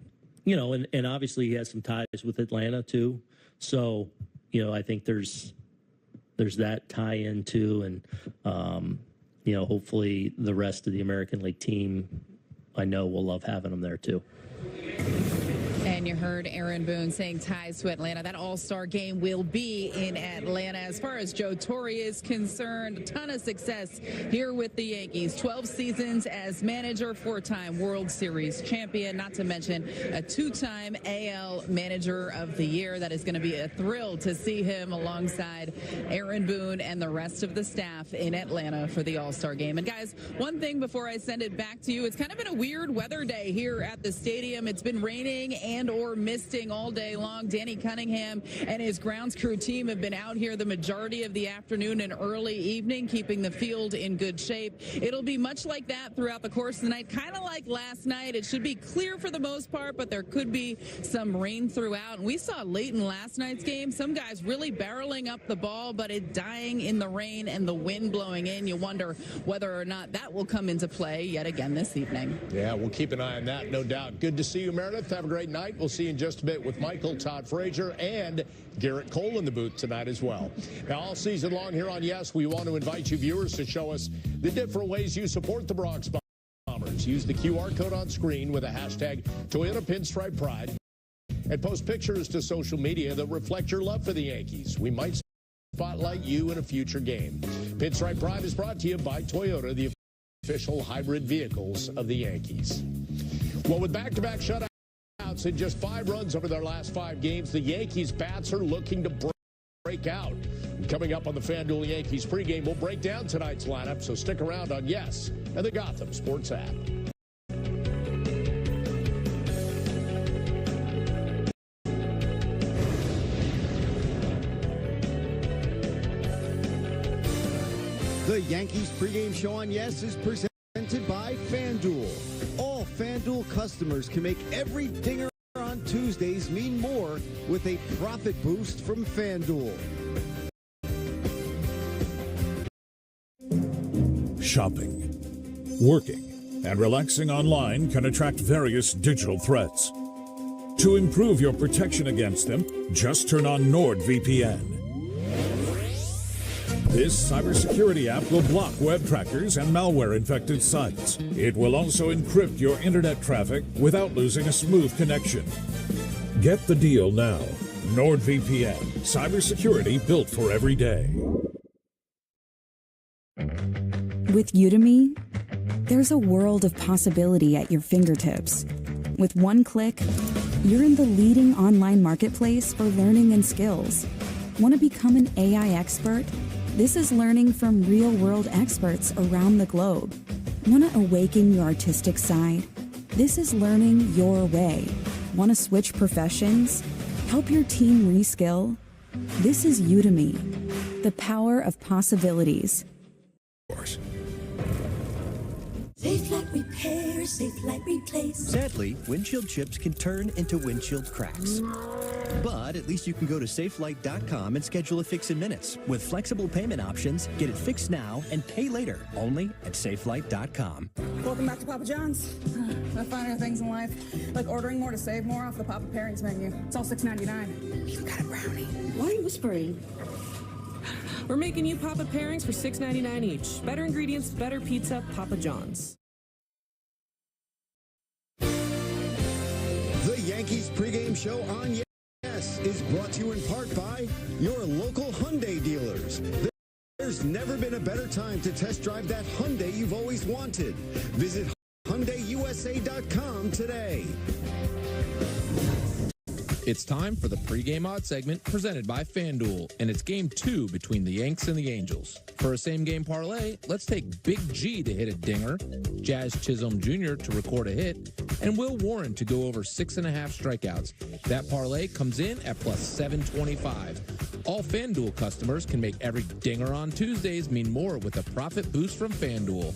and obviously he has some ties with Atlanta too. So, I think there's that tie-in too, and hopefully the rest of the American League team, I know, will love having him there too. And you heard Aaron Boone saying ties to Atlanta. That All-Star game will be in Atlanta. As far as Joe Torre is concerned, a ton of success here with the Yankees. 12 seasons as manager, 4-time World Series champion, not to mention a 2-time AL Manager of the Year. That is going to be a thrill to see him alongside Aaron Boone and the rest of the staff in Atlanta for the All-Star game. And guys, one thing before I send it back to you, it's kind of been a weird weather day here at the stadium. It's been raining and or misting all day long. Danny Cunningham and his grounds crew team have been out here the majority of the afternoon and early evening, keeping the field in good shape. It'll be much like that throughout the course of the night, kind of like last night. It should be clear for the most part, but there could be some rain throughout. And we saw late in last night's game some guys really barreling up the ball, but it dying in the rain and the wind blowing in. You wonder whether or not that will come into play yet again this evening. Yeah, we'll keep an eye on that, no doubt. Good to see you, Meredith. Have a great night. We'll see you in just a bit with Michael, Todd Frazier, and Garrett Cole in the booth tonight as well. Now, all season long here on Yes, we want to invite you viewers to show us the different ways you support the Bronx Bombers. Use the QR code on screen with a hashtag Toyota Pinstripe Pride and post pictures to social media that reflect your love for the Yankees. We might spotlight you in a future game. Pinstripe Pride is brought to you by Toyota, the official hybrid vehicles of the Yankees. Well, with back-to-back shutouts and just 5 runs over their last 5 games, the Yankees bats are looking to break out. Coming up on the FanDuel Yankees pregame, we'll break down tonight's lineup, so stick around on Yes and the Gotham Sports app. The Yankees pregame show on Yes is presented by FanDuel. All FanDuel customers can make every dinger on Tuesdays mean more with a profit boost from FanDuel. Shopping, working, and relaxing online can attract various digital threats. To improve your protection against them, just turn on NordVPN. This cybersecurity app will block web trackers and malware-infected sites. It will also encrypt your internet traffic without losing a smooth connection. Get the deal now. NordVPN, cybersecurity built for every day. With Udemy, there's a world of possibility at your fingertips. With one click, you're in the leading online marketplace for learning and skills. Want to become an AI expert? This is learning from real-world experts around the globe. Want to awaken your artistic side? This is learning your way. Want to switch professions? Help your team reskill? This is Udemy, the power of possibilities. Safe Light Repair, Safe Light Replace. Sadly, windshield chips can turn into windshield cracks. But at least you can go to SafeLight.com and schedule a fix in minutes. With flexible payment options, get it fixed now and pay later, only at SafeLight.com. Welcome back to Papa John's. I find things in life, like ordering more to save more off the Papa Pairings menu. It's all $6.99. You've got a brownie. Why are you whispering? We're making you Papa Pairings for $6.99 each. Better ingredients, better pizza, Papa John's. The Yankees pregame show on Yes is brought to you in part by your local Hyundai dealers. There's never been a better time to test drive that Hyundai you've always wanted. Visit HyundaiUSA.com today. It's time for the pregame odds segment presented by FanDuel, and it's game 2 between the Yanks and the Angels. For a same-game parlay, let's take Big G to hit a dinger, Jazz Chisholm Jr. to record a hit, and Will Warren to go over 6.5 strikeouts. That parlay comes in at plus 725. All FanDuel customers can make every dinger on Tuesdays mean more with a profit boost from FanDuel.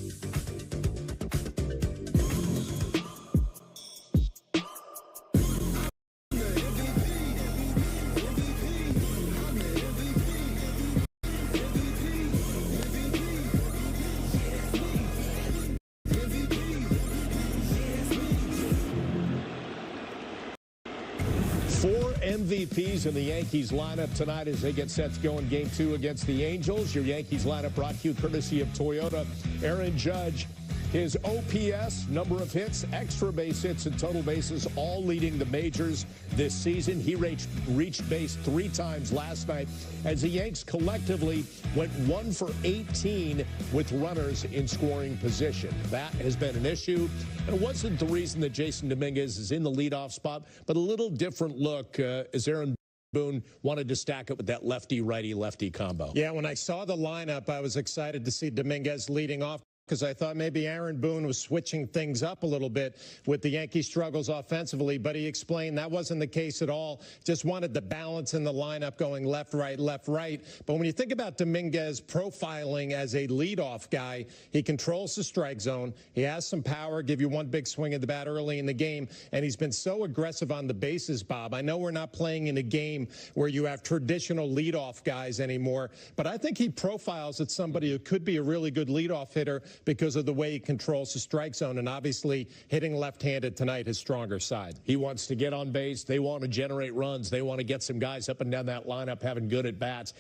MVPs in the Yankees lineup tonight as they get set to go in game 2 against the Angels. Your Yankees lineup brought to you courtesy of Toyota. Aaron Judge, his OPS, number of hits, extra base hits, and total bases all leading the majors this season. He reached base 3 times last night as the Yanks collectively went 1 for 18 with runners in scoring position. That has been an issue. And it wasn't the reason that Jason Dominguez is in the leadoff spot, but a little different look as Aaron Boone wanted to stack it with that lefty-righty-lefty combo. Yeah, when I saw the lineup, I was excited to see Dominguez leading off. because I thought maybe Aaron Boone was switching things up a little bit with the Yankees' struggles offensively, but he explained that wasn't the case at all. Just wanted the balance in the lineup going left, right. But when you think about Dominguez profiling as a leadoff guy, he controls the strike zone. He has some power, give you one big swing at the bat early in the game, and he's been so aggressive on the bases, Bob. I know we're not playing in a game where you have traditional leadoff guys anymore, but I think he profiles as somebody who could be a really good leadoff hitter because of the way he controls the strike zone, and obviously hitting left-handed tonight, his stronger side. He wants to get on base. They want to generate runs. They want to get some guys up and down that lineup having good at-bats.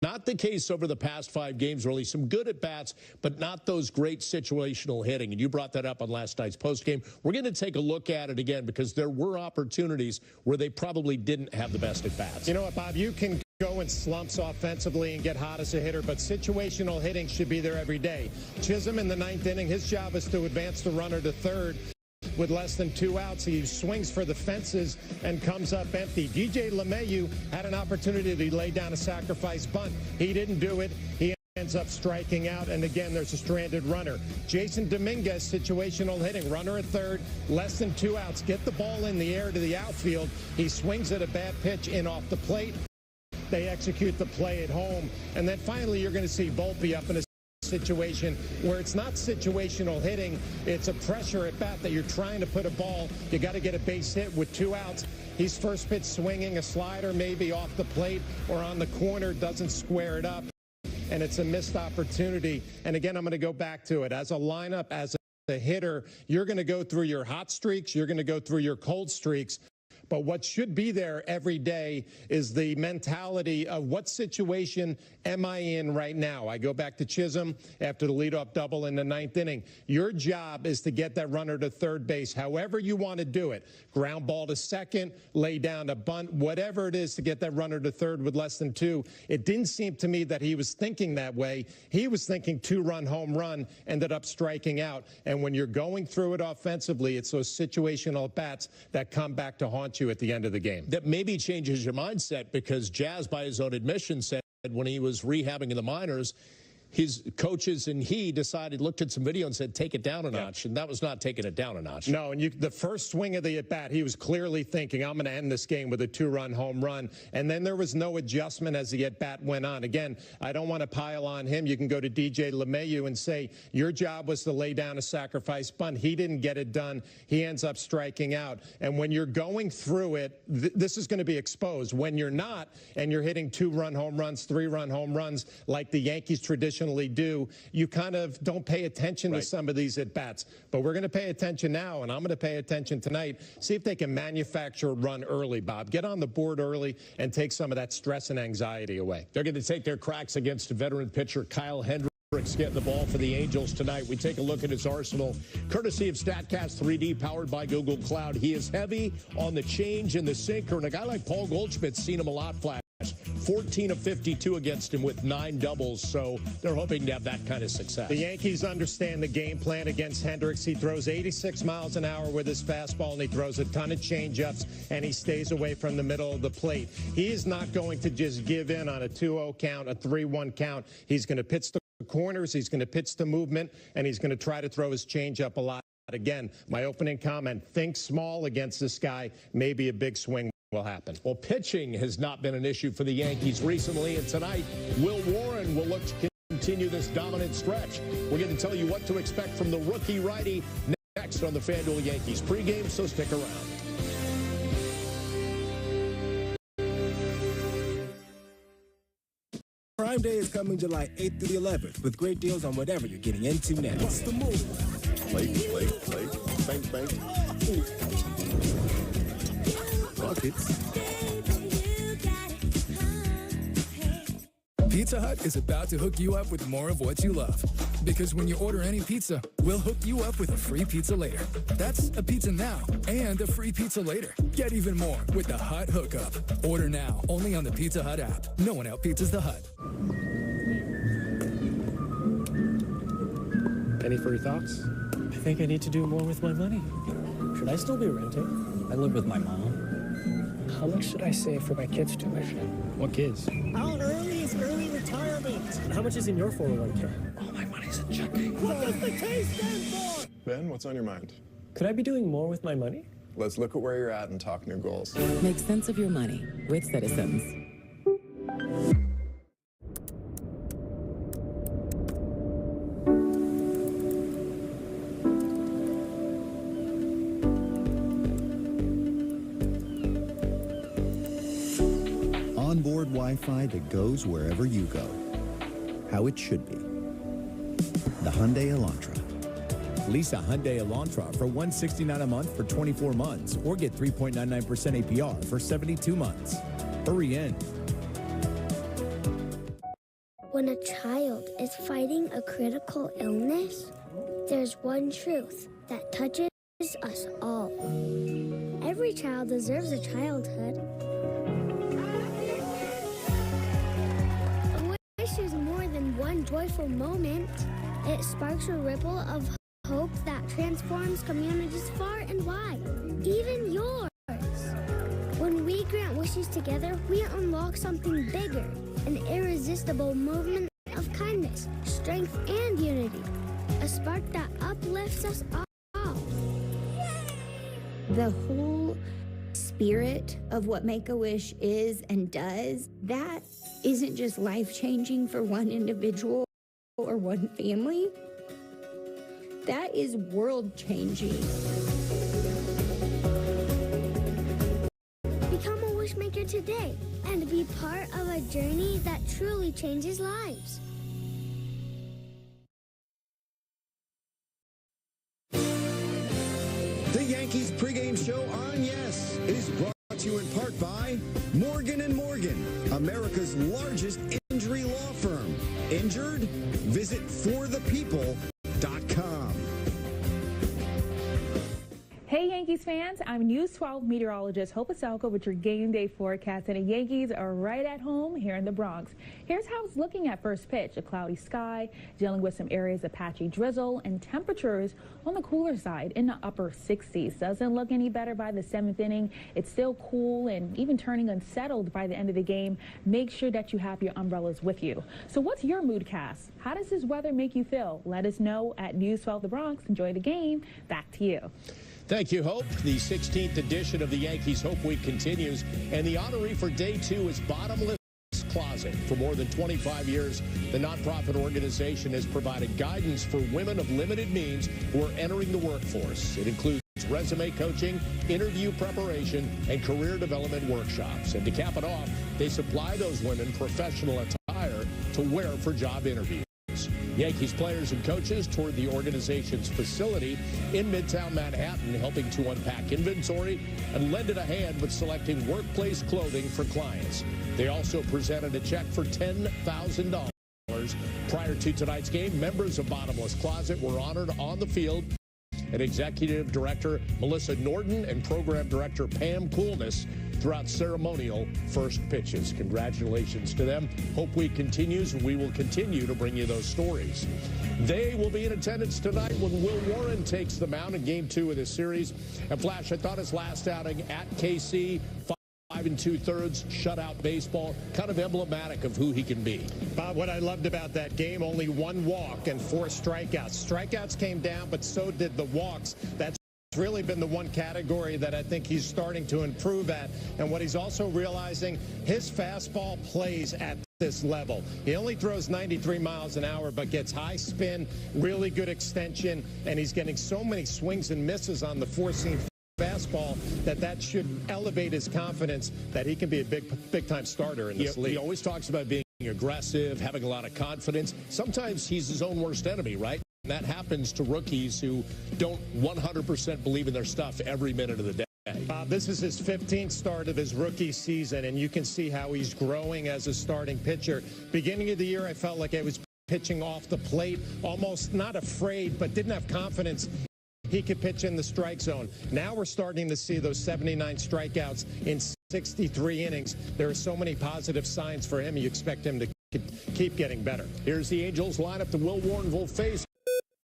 Not the case over the past 5 games, really. Some good at-bats, but not those great situational hitting. And you brought that up on last night's postgame. We're going to take a look at it again because there were opportunities where they probably didn't have the best at-bats. You know what, Bob? You can go in slumps offensively and get hot as a hitter, but situational hitting should be there every day. Chisholm in the 9th inning, his job is to advance the runner to third. With less than 2 outs, he swings for the fences and comes up empty. DJ LeMahieu had an opportunity to lay down a sacrifice bunt. He didn't do it. He ends up striking out, and again, there's a stranded runner. Jason Dominguez, situational hitting, runner at third, less than 2 outs. Get the ball in the air to the outfield. He swings at a bad pitch in off the plate. They execute the play at home. And then finally, you're going to see Volpe up in a situation where it's not situational hitting, it's a pressure at bat that you're trying to put a ball. You got to get a base hit with 2 outs. He's first pitch swinging a slider, maybe off the plate or on the corner, doesn't square it up, and it's a missed opportunity. And again, I'm going to go back to it. As a lineup, as a hitter, you're going to go through your hot streaks, you're going to go through your cold streaks. But what should be there every day is the mentality of what situation am I in right now? I go back to Chisholm after the leadoff double in the 9th inning. Your job is to get that runner to third base, however you want to do it. Ground ball to second, lay down a bunt, whatever it is to get that runner to third with less than 2. It didn't seem to me that he was thinking that way. He was thinking 2-run home run, ended up striking out. And when you're going through it offensively, it's those situational bats that come back to haunt you at the end of the game. That maybe changes your mindset because Jazz, by his own admission, said when he was rehabbing in the minors, his coaches and he looked at some video and said, take it down a notch. And that was not taking it down a notch. No, and the first swing of the at-bat, he was clearly thinking, I'm going to end this game with a 2-run home run. And then there was no adjustment as the at-bat went on. Again, I don't want to pile on him. You can go to DJ LeMahieu and say, your job was to lay down a sacrifice bunt. He didn't get it done. He ends up striking out. And when you're going through it, this is going to be exposed. When you're not, and you're hitting 2-run home runs, 3-run home runs, like the Yankees traditionally do, you kind of don't pay attention to some of these at-bats. But we're going to pay attention now, and I'm going to pay attention tonight. See if they can manufacture a run early, Bob. Get on the board early and take some of that stress and anxiety away. They're going to take their cracks against veteran pitcher Kyle Hendricks getting the ball for the Angels tonight. We take a look at his arsenal, courtesy of StatCast 3D, powered by Google Cloud. He is heavy on the change and the sinker, and a guy like Paul Goldschmidt's seen him a lot flash. 14 of 52 against him with 9 doubles, so they're hoping to have that kind of success. The Yankees understand the game plan against Hendricks. He throws 86 miles an hour with his fastball, and he throws a ton of changeups, and he stays away from the middle of the plate. He is not going to just give in on a 2-0 count, a 3-1 count. He's going to pitch the corners, he's going to pitch the movement, and he's going to try to throw his changeup a lot. Again, my opening comment, think small against this guy, maybe a big swing will happen. Well, pitching has not been an issue for the Yankees recently, and tonight, Will Warren will look to continue this dominant stretch. We're going to tell you what to expect from the rookie righty next on the FanDuel Yankees pregame, so stick around. Prime Day is coming July 8th through the 11th with great deals on whatever you're getting into next. What's the move? Play. Bang. Buckets. Pizza Hut is about to hook you up with more of what you love. Because when you order any pizza, we'll hook you up with a free pizza later. That's a pizza now and a free pizza later. Get even more with the Hut Hookup. Order now only on the Pizza Hut app. No one out-pizzas the Hut. Any further thoughts? I think I need to do more with my money. Should I still be renting? I live with my mom. How much should I save for my kids' tuition? What kids? Out early is early retirement. And how much is in your 401k? All my money's in Check. What does the K stand for? Ben, what's on your mind? Could I be doing more with my money? Let's look at where you're at and talk new goals. Make sense of your money with Citizens. Onboard Wi-Fi that goes wherever you go. How it should be. The Hyundai Elantra. Lease a Hyundai Elantra for $169 a month for 24 months or get 3.99% APR for 72 months. Hurry in. When a child is fighting a critical illness, there's one truth that touches us all. Every child deserves a childhood. A wish is more than one joyful moment. It sparks a ripple of hope that transforms communities far and wide, even yours. When we grant wishes together, we unlock something bigger, an irresistible movement of kindness, strength, and unity, a spark that uplifts us all. The whole spirit of what Make-A-Wish is and does, that isn't just life-changing for one individual or one family. That is world-changing. Become a wishmaker today and be part of a journey that truly changes lives. The Yankees pregame show on Yes is brought to you in part by Morgan & Morgan, America's largest injury law firm. Injured? Visit forthepeople.com. Hey Yankees fans, I'm News 12 meteorologist Hope Aselka with your game day forecast, and the Yankees are right at home here in the Bronx. Here's how it's looking at first pitch: a cloudy sky, dealing with some areas of patchy drizzle, and temperatures on the cooler side in the upper 60s. Doesn't look any better by the 7th inning. It's still cool and even turning unsettled by the end of the game. Make sure that you have your umbrellas with you. So what's your moodcast? How does this weather make you feel? Let us know at News 12 The Bronx. Enjoy the game. Back to you. Thank you, Hope. The 16th edition of the Yankees Hope Week continues, and the honoree for Day 2 is Bottomless Closet. For more than 25 years, the nonprofit organization has provided guidance for women of limited means who are entering the workforce. It includes resume coaching, interview preparation, and career development workshops. And to cap it off, they supply those women professional attire to wear for job interviews. Yankees players and coaches toured the organization's facility in Midtown Manhattan, helping to unpack inventory and lended a hand with selecting workplace clothing for clients. They also presented a check for $10,000. Prior to tonight's game, members of Bottomless Closet were honored on the field, and Executive Director Melissa Norton and Program Director Pam Coolness throughout ceremonial first pitches. Congratulations to them. Hope Week continues, and we will continue to bring you those stories. They will be in attendance tonight when Will Warren takes the mound in Game 2 of this series. And Flash, I thought his last outing at KC, 5 2/3 shutout baseball, kind of emblematic of who he can be. Bob, what I loved about that game, only one walk and 4 strikeouts. Strikeouts came down, but so did the walks. That's really been the one category that I think he's starting to improve at. And what he's also realizing, his fastball plays at this level. He only throws 93 miles an hour, but gets high spin, really good extension, and he's getting so many swings and misses on the 4-seam fastball that should elevate his confidence that he can be a big time starter in this league. He always talks about being aggressive, having a lot of confidence. Sometimes he's his own worst enemy, right? And that happens to rookies who don't 100% believe in their stuff every minute of the day. Bob, this is his 15th start of his rookie season, and you can see how he's growing as a starting pitcher. Beginning of the year, I felt like I was pitching off the plate, almost not afraid, but didn't have confidence he could pitch in the strike zone. Now we're starting to see those 79 strikeouts in 63 innings. There are so many positive signs for him. You expect him to keep getting better. Here's the Angels lineup. The Will Warren will face,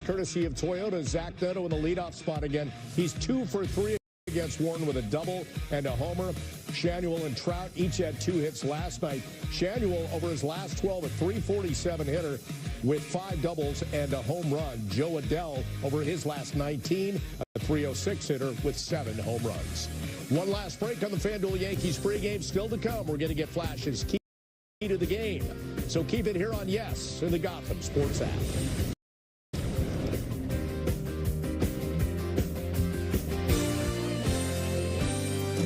courtesy of Toyota. Zach Neto in the leadoff spot again. He's 2 for 3 against Warren with a double and a homer. Shanuel and Trout each had 2 hits last night. Shanuel, over his last 12, a .347 hitter. with 5 doubles and a home run. Joe Adell over his last 19, a .306 hitter with 7 home runs. One last break on the FanDuel Yankees pregame still to come. We're going to get flashes key to the game. So keep it here on Yes in the Gotham Sports app.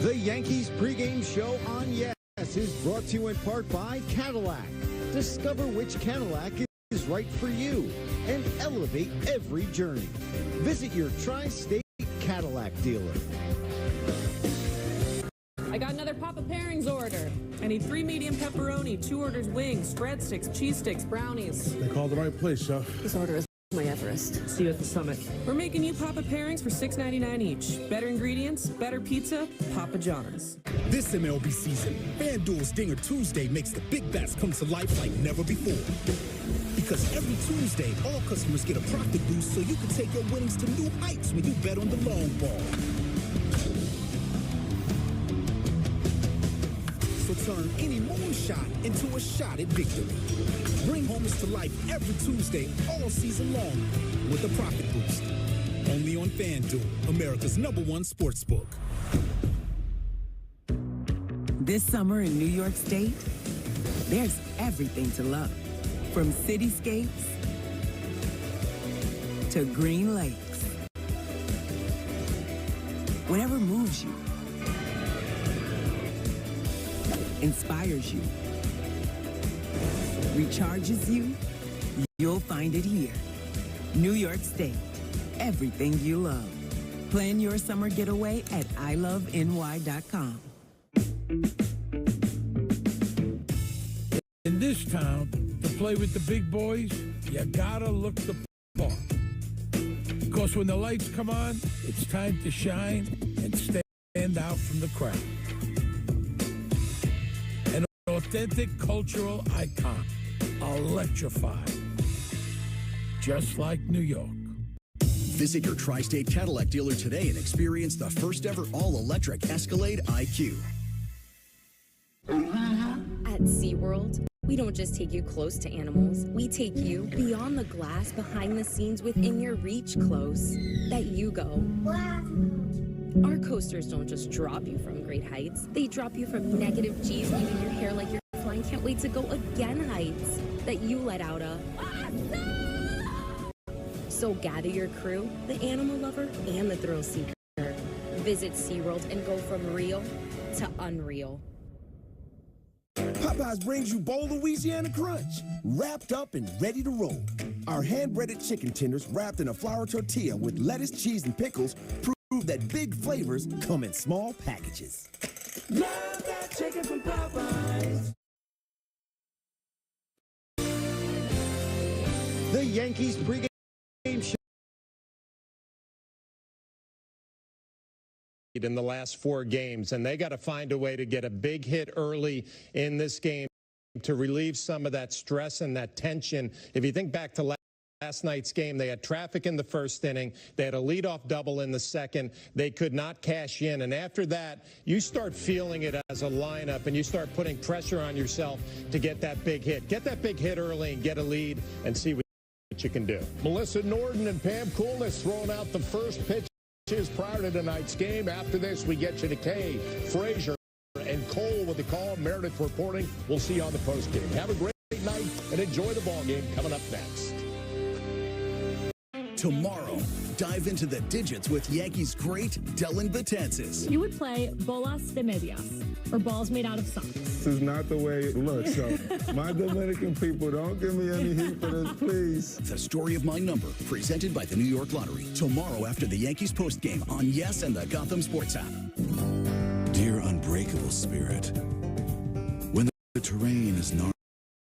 The Yankees pregame show on Yes is brought to you in part by Cadillac. Discover which Cadillac is right for you and elevate every journey. Visit your tri-state Cadillac dealer. I got another Papa Pairings order. I need 3 medium pepperoni, 2 orders wings, breadsticks, cheese sticks, brownies. They called the right place, Chef. This order is my Everest. See you at the summit. We're making you Papa Pairings for $6.99 each. Better ingredients, better pizza, Papa John's. This MLB season, FanDuel's Dinger Tuesday makes the big bets come to life like never before. Because every Tuesday, all customers get a profit boost so you can take your winnings to new heights when you bet on the long ball. So turn any moonshot into a shot at victory. Bring homers to life every Tuesday, all season long, with a profit boost. Only on FanDuel, America's #1 sportsbook. This summer in New York State, there's everything to love. From cityscapes to green lakes. Whatever moves you, inspires you, recharges you, you'll find it here. New York State, everything you love. Plan your summer getaway at iloveny.com. In this town, to play with the big boys, you gotta look the part. Because when the lights come on, it's time to shine and stand out from the crowd. An authentic cultural icon, electrified, just like New York. Visit your Tri-State Cadillac dealer today and experience the first ever all-electric Escalade IQ. At SeaWorld, we don't just take you close to animals. We take you beyond the glass, behind the scenes, within your reach close. That you go, wow. Our coasters don't just drop you from great heights. They drop you from negative G's, leaving your hair like you're flying. Can't wait to go again heights. That you let out a awesome! So gather your crew, the animal lover and the thrill seeker. Visit SeaWorld and go from real to unreal. Popeyes brings you Bowl Louisiana Crunch, wrapped up and ready to roll. Our hand-breaded chicken tenders wrapped in a flour tortilla with lettuce, cheese, and pickles prove that big flavors come in small packages. Love that chicken from Popeyes. The Yankees pregame show. In the last 4 games, and they got to find a way to get a big hit early in this game to relieve some of that stress and that tension. If you think back to last night's game, they had traffic in the first inning. They had a leadoff double in the second. They could not cash in. And after that, you start feeling it as a lineup, and you start putting pressure on yourself to get that big hit. Get that big hit early and get a lead and see what you can do. Melissa Norton and Pam Coolness throwing out the first pitch prior to tonight's game. After this, we get you to Kay, Frazier, and Cole with the call. Meredith reporting. We'll see you on the postgame. Have a great night and enjoy the ball game coming up next. Tomorrow, dive into the digits with Yankees great Dylan Betances. You would play bolas de medias, or balls made out of socks. This is not the way it looks. So, my Dominican people, don't give me any heat for this, please. The Story of My Number, presented by the New York Lottery. Tomorrow after the Yankees postgame on Yes and the Gotham Sports app. Dear unbreakable spirit, when the terrain is gnarly